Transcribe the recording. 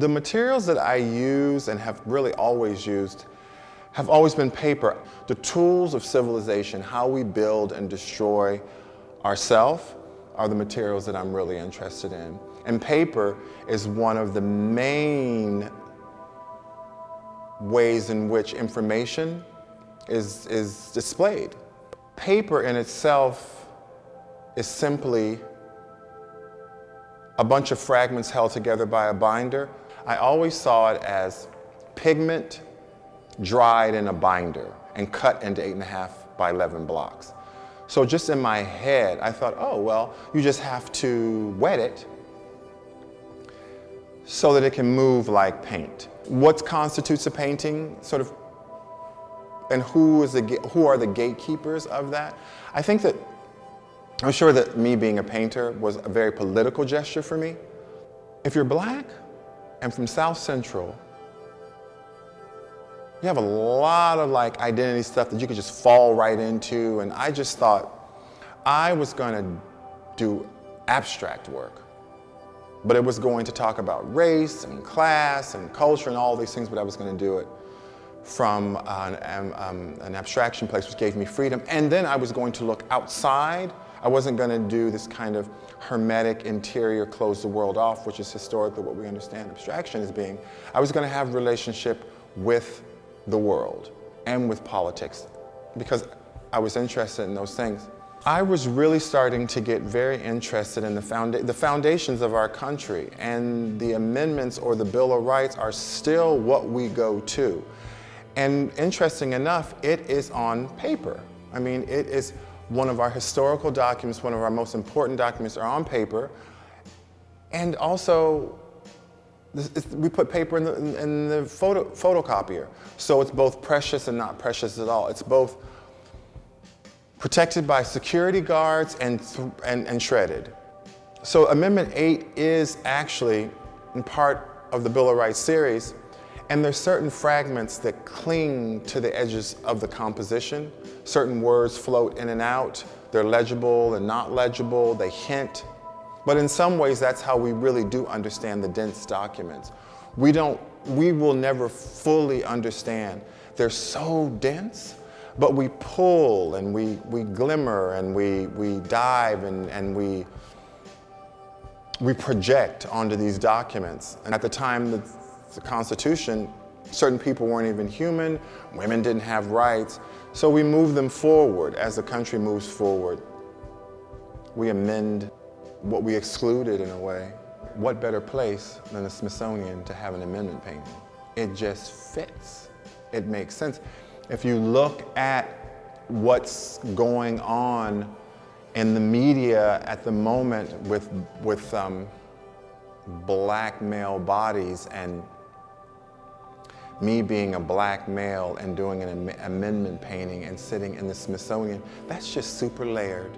The materials that I use and have really always used have always been paper. The tools of civilization, how we build and destroy ourselves, are the materials that I'm really interested in. And paper is one of the main ways in which information is displayed. Paper in itself is simply a bunch of fragments held together by a binder. I always saw it as pigment dried in a binder and cut into 8.5 by 11 blocks. So just in my head, I thought, oh, well, you just have to wet it so that it can move like paint. What constitutes a painting, sort of, and who are the gatekeepers of that? I think that, I'm sure that me being a painter was a very political gesture for me. If you're black and from South Central, you have a lot of like identity stuff that you could just fall right into, and I just thought I was going to do abstract work. But it was going to talk about race and class and culture and all these things, but I was going to do it from an abstraction place, which gave me freedom. And then I was going to look outside. I wasn't going to do this kind of hermetic interior, close the world off, which is historically what we understand abstraction as being. I was going to have a relationship with the world and with politics because I was interested in those things. I was really starting to get very interested in the foundations of our country, and the amendments or the Bill of Rights are still what we go to. And interesting enough, it is on paper. I mean, it is one of our historical documents, one of our most important documents are on paper. And also, we put paper in the photocopier. So it's both precious and not precious at all. It's both protected by security guards and shredded. So Amendment 8 is actually in part of the Bill of Rights series, and there's certain fragments that cling to the edges of the composition. Certain words float in and out. They're legible and not legible, they hint. But in some ways, that's how we really do understand the dense documents. We will never fully understand. They're so dense, but we pull and we glimmer and we dive and we project onto these documents. And at the time, the Constitution, certain people weren't even human, women didn't have rights, so we move them forward. As the country moves forward, we amend what we excluded in a way. What better place than the Smithsonian to have an amendment painting? It just fits. It makes sense. If you look at what's going on in the media at the moment with black male bodies, and me being a black male and doing an amendment painting and sitting in the Smithsonian, that's just super layered.